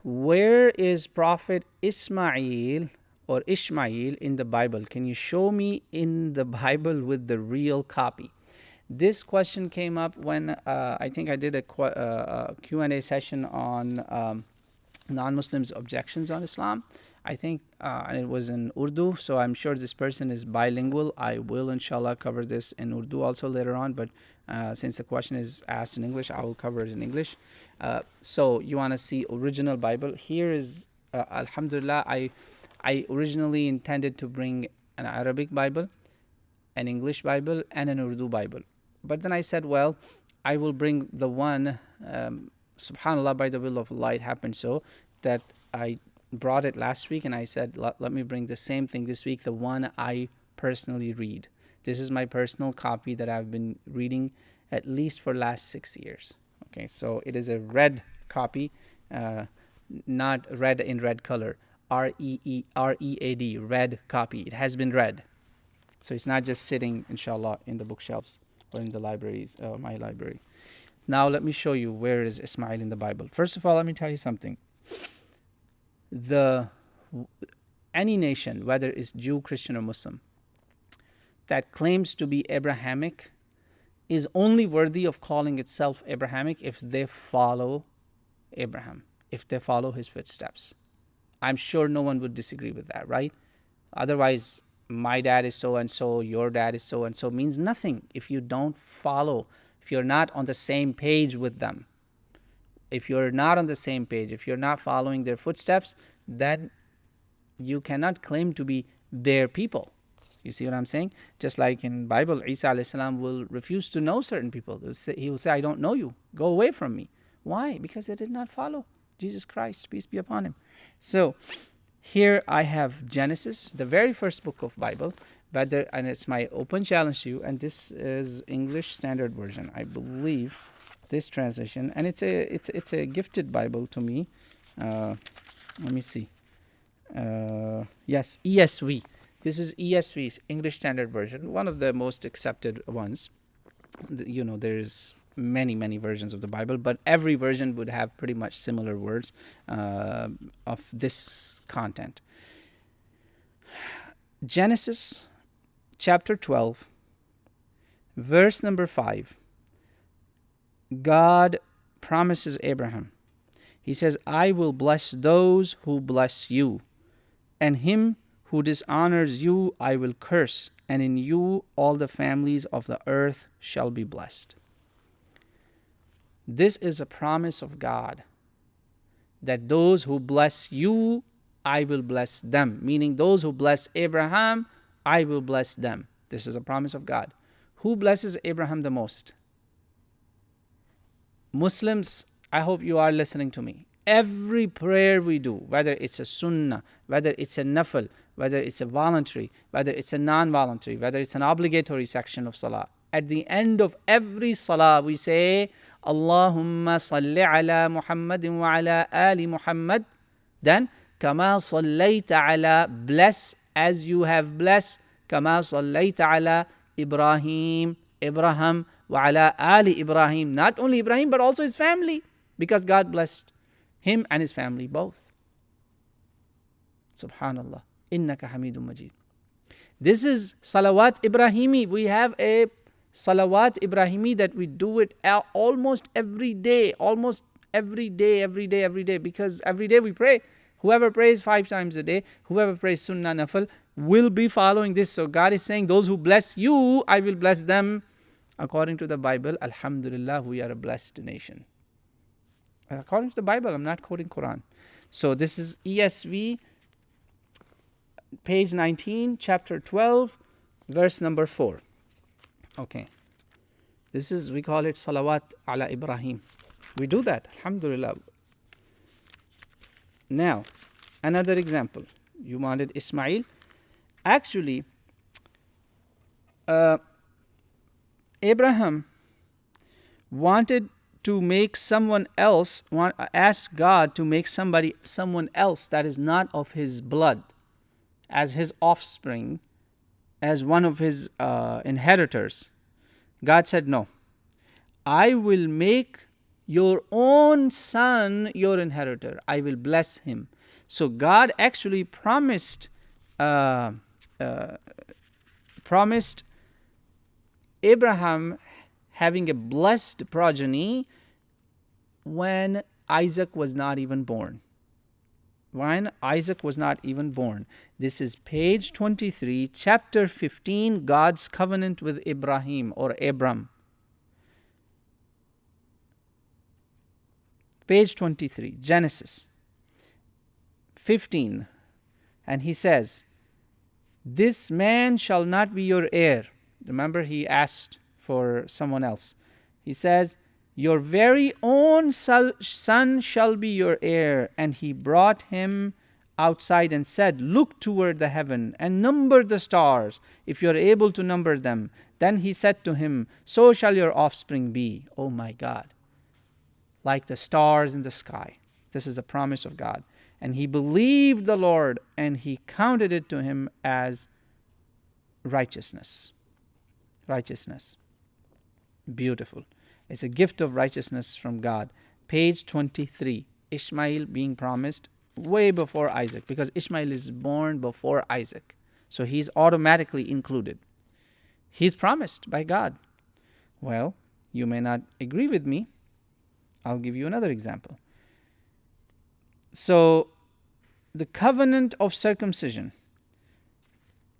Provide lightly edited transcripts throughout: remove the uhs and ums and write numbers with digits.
where is Prophet Ismail or Ishmael in the Bible? Can you show me in the Bible with the real copy? This question came up when I think I did a Q&A session on non-Muslims' objections on Islam. I think and it was in Urdu, so I'm sure this person is bilingual. I will inshallah cover this in Urdu also later on, but since the question is asked in English, I will cover it in English. So you want to see original Bible? Here is Alhamdulillah. I originally intended to bring an Arabic Bible, an English Bible, and an Urdu Bible, but then I said, well, I will bring the one. Subhanallah, by the will of Allah, it happened so that I brought it last week, and I said, let me bring the same thing this week, the one I personally read. This is my personal copy that I've been reading at least for last 6 years. Okay, so it is a red copy, not red in red color, R-E-A-D, red copy. It has been read. So it's not just sitting, inshallah, in the bookshelves or in the libraries, my library. Now let me show you where is Ismail in the Bible. First of all, let me tell you something. Any nation, whether it's Jew, Christian, or Muslim, that claims to be Abrahamic is only worthy of calling itself Abrahamic if they follow Abraham, if they follow his footsteps. I'm sure no one would disagree with that, right? Otherwise, my dad is so-and-so, your dad is so-and-so means nothing if you don't follow, if you're not on the same page with them. If you're not on the same page, if you're not following their footsteps, then you cannot claim to be their people. You see what I'm saying? Just like in Bible, Isa alayhi salam will refuse to know certain people. He will say, I don't know you. Go away from me. Why? Because they did not follow Jesus Christ, peace be upon him. So here I have Genesis, the very first book of Bible, and it's my open challenge to you, and this is English Standard Version, I believe, this translation, and it's a gifted Bible to me. Let me see. Yes, ESV. This is ESV, English Standard Version, one of the most accepted ones. You know, there's many versions of the Bible, but every version would have pretty much similar words of this content. Genesis chapter 12, verse number 5. God promises Abraham. He says, I will bless those who bless you, and him who dishonors you I will curse, and in you all the families of the earth shall be blessed. This is a promise of God, that those who bless you, I will bless them. Meaning those who bless Abraham, I will bless them. This is a promise of God. Who blesses Abraham the most? Muslims, I hope you are listening to me. Every prayer we do, whether it's a sunnah, whether it's a nafil, whether it's a voluntary, whether it's a non-voluntary, whether it's an obligatory section of salah, at the end of every salah we say, Allahumma salli ala Muhammadin wa ala ali Muhammad. Then, kama sallayta ala, bless as you have blessed, kama sallayta ala Ibrahim, Abraham, wa ala ali Ibrahim. Not only Ibrahim, but also his family, because God blessed him and his family both. Subhanallah. Innaka Hamidun Majid. This is Salawat Ibrahimi. We have a Salawat Ibrahimi that we do it almost every day. Almost every day, because every day we pray. Whoever prays 5 times a day, whoever prays Sunnah Nafal, will be following this. So God is saying, those who bless you, I will bless them. According to the Bible, Alhamdulillah, we are a blessed nation. According to the Bible, I'm not quoting Quran. So this is ESV, page 19, chapter 12, verse number 4. Okay. This is, we call it Salawat ala Ibrahim. We do that, Alhamdulillah. Now, another example. You wanted Ismail. Actually, Abraham wanted to make someone else, ask God to make someone else that is not of his blood, as his offspring, as one of his inheritors. God said, no, I will make your own son, your inheritor. I will bless him. So God actually promised Abraham having a blessed progeny when Isaac was not even born. When Isaac was not even born. This is page 23, chapter 15, God's covenant with Ibrahim or Abram. Page 23, Genesis 15. And he says, this man shall not be your heir. Remember, he asked for someone else. He says, your very own son shall be your heir. And he brought him outside and said, look toward the heaven and number the stars, if you are able to number them. Then he said to him, so shall your offspring be. Oh my God. Like the stars in the sky. This is a promise of God. And he believed the Lord, and he counted it to him as righteousness. Righteousness. Beautiful. It's a gift of righteousness from God. Page 23. Ishmael being promised way before Isaac, because Ishmael is born before Isaac. So he's automatically included. He's promised by God. Well, you may not agree with me. I'll give you another example. So, the covenant of circumcision.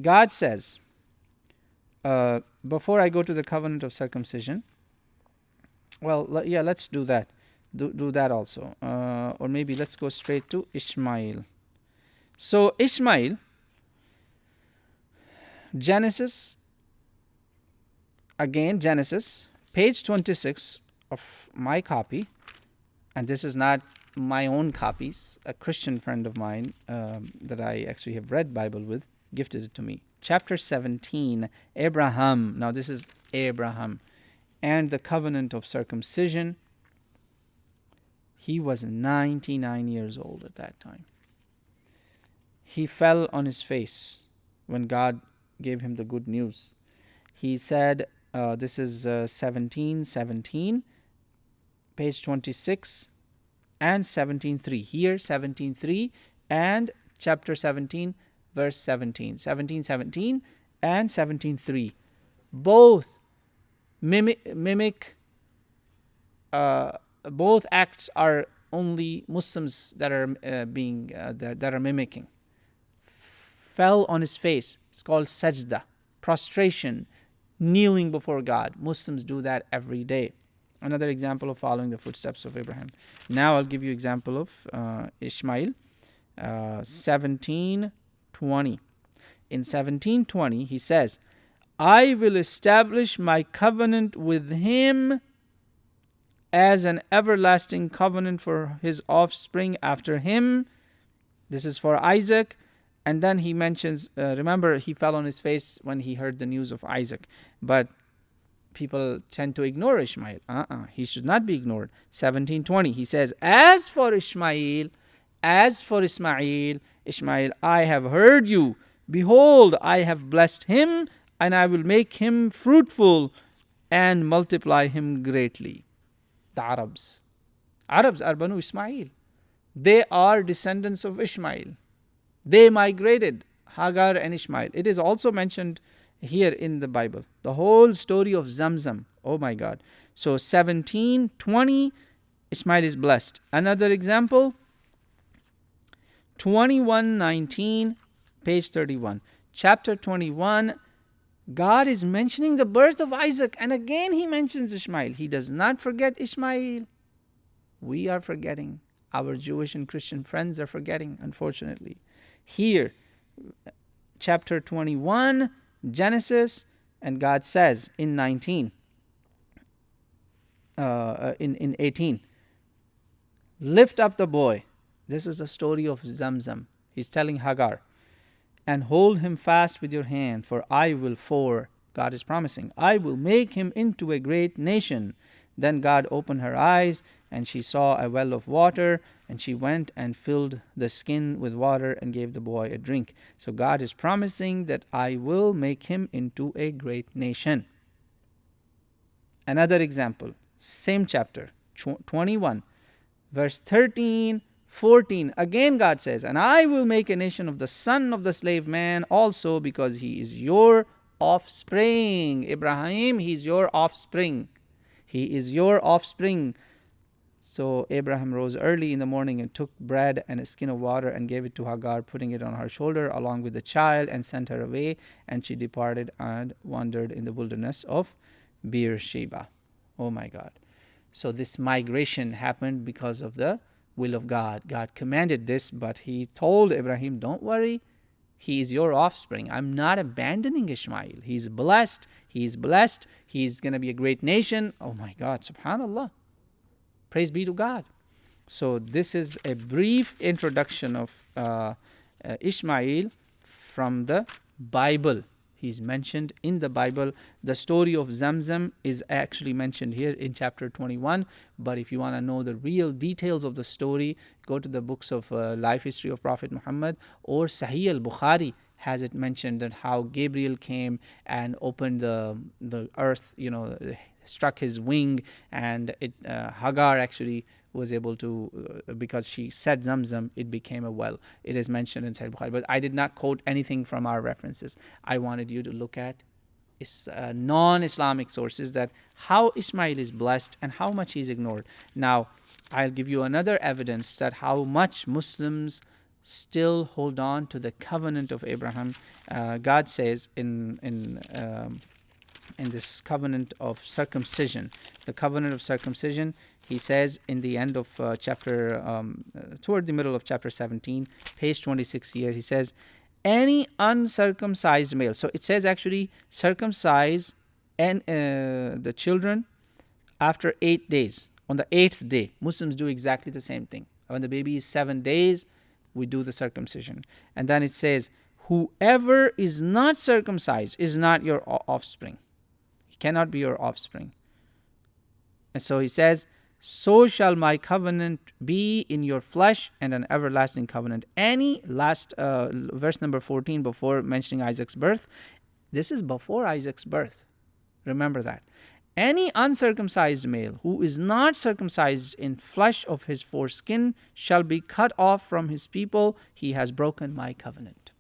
God says, before I go to the covenant of circumcision, well, let's do that. Do that also. Or maybe let's go straight to Ishmael. So, Ishmael, Genesis, page 26 of my copy, and this is not my own copies, a Christian friend of mine that I actually have read Bible with, gifted it to me. Chapter 17, Abraham. Now this is Abraham. And the covenant of circumcision. He was 99 years old at that time. He fell on his face when God gave him the good news. He said, this is 17:17, page 26, and 17:3. Here, 17:3 and chapter 17, verse 17. 17:17 and 17:3. Both mimic. Both acts are only Muslims that are that are mimicking. Fell on his face. It's called sajda, prostration, kneeling before God. Muslims do that every day. Another example of following the footsteps of Abraham. Now I'll give you example of Ishmael. 17:20. In 17:20 he says, I will establish my covenant with him as an everlasting covenant for his offspring after him. This is for Isaac. And then he mentions, remember, he fell on his face when he heard the news of Isaac. But people tend to ignore Ishmael. He should not be ignored. 17:20, he says, as for Ishmael, Ishmael, I have heard you. Behold, I have blessed him, and I will make him fruitful and multiply him greatly. The Arabs are Banu Ismail. They are descendants of Ishmael. They migrated, Hagar and Ishmael. It is also mentioned here in the Bible. The whole story of Zamzam. Oh my God. So 17:20, Ishmael is blessed. Another example, 21:19, page 31. Chapter 21, God is mentioning the birth of Isaac. And again he mentions Ishmael. He does not forget Ishmael. We are forgetting. Our Jewish and Christian friends are forgetting, unfortunately. Here, chapter 21, Genesis, and God says in 19, in 18, lift up the boy. This is the story of Zamzam. He's telling Hagar, and hold him fast with your hand, for God is promising, I will make him into a great nation. Then God opened her eyes, and she saw a well of water, and she went and filled the skin with water and gave the boy a drink. So God is promising that I will make him into a great nation. Another example, same chapter, 21, verse 13, 14. Again God says, and I will make a nation of the son of the slave man also, because he is your offspring. Abraham, he's your offspring. He is your offspring. So Abraham rose early in the morning and took bread and a skin of water and gave it to Hagar, putting it on her shoulder along with the child, and sent her away. And she departed and wandered in the wilderness of Beersheba. Oh my God. So this migration happened because of the will of God. God commanded this, but he told Abraham, don't worry, he is your offspring. I'm not abandoning Ishmael. He's blessed. He's blessed. He's going to be a great nation. Oh my God, subhanallah. Praise be to God. So this is a brief introduction of Ishmael from the Bible. He's mentioned in the Bible. The story of Zamzam is actually mentioned here in chapter 21. But if you want to know the real details of the story, go to the books of life history of Prophet Muhammad, or Sahih al-Bukhari has it mentioned that how Gabriel came and opened the earth, struck his wing, and Hagar actually was able to, because she said Zamzam, it became a well. It is mentioned in Sahih Bukhari, but I did not quote anything from our references. I wanted you to look at non-Islamic sources, that how Ishmael is blessed and how much he's ignored. Now, I'll give you another evidence that how much Muslims still hold on to the covenant of Abraham. God says in this covenant of circumcision, the covenant of circumcision, he says in the end of toward the middle of chapter 17, page 26 here, he says, any uncircumcised male. So it says actually circumcise and the children after 8 days. On the 8th day, Muslims do exactly the same thing. When the baby is 7 days, we do the circumcision. And then it says, whoever is not circumcised is not your offspring. He cannot be your offspring. And so he says, so shall my covenant be in your flesh, and an everlasting covenant. Any last verse number 14, before mentioning Isaac's birth, this is before Isaac's birth. Remember that. Any uncircumcised male who is not circumcised in flesh of his foreskin shall be cut off from his people. He has broken my covenant.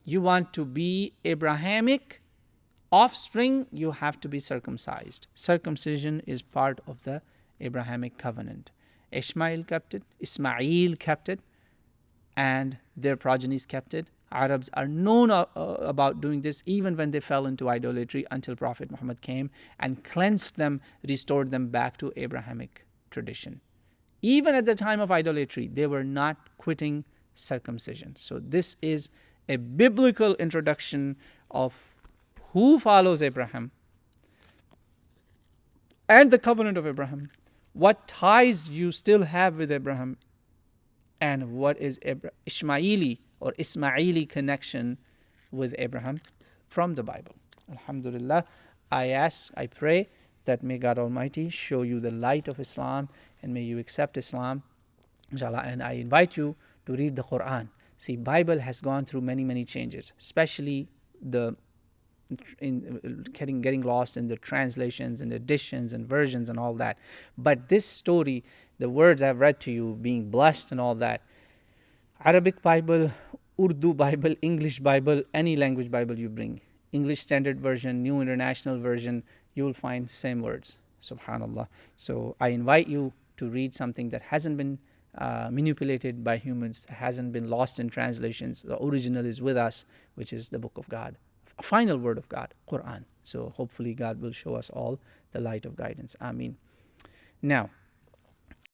You want to be Abrahamic offspring, you have to be circumcised. Circumcision is part of the Abrahamic covenant. Ishmael kept it, and their progenies kept it. Arabs are known about doing this even when they fell into idolatry, until Prophet Muhammad came and cleansed them, restored them back to Abrahamic tradition. Even at the time of idolatry, they were not quitting circumcision. So this is a biblical introduction of who follows Abraham and the covenant of Abraham, what ties you still have with Abraham, and what is Ishmaeli or Ismaili connection with Abraham from the Bible. Alhamdulillah, I pray that may God Almighty show you the light of Islam, and may you accept Islam, inshallah. And I invite you to read the Quran. See, Bible has gone through many changes, especially getting lost in the translations and editions and versions and all that. But this story, the words I've read to you, being blessed and all that, Arabic Bible, Urdu Bible, English Bible, any language Bible you bring, English Standard Version, New International Version, you will find same words. Subhanallah. So I invite you to read something that hasn't been manipulated by humans, hasn't been lost in translations. The original is with us, which is the Book of God, a final word of God, Quran. So hopefully God will show us all the light of guidance. Ameen. Now,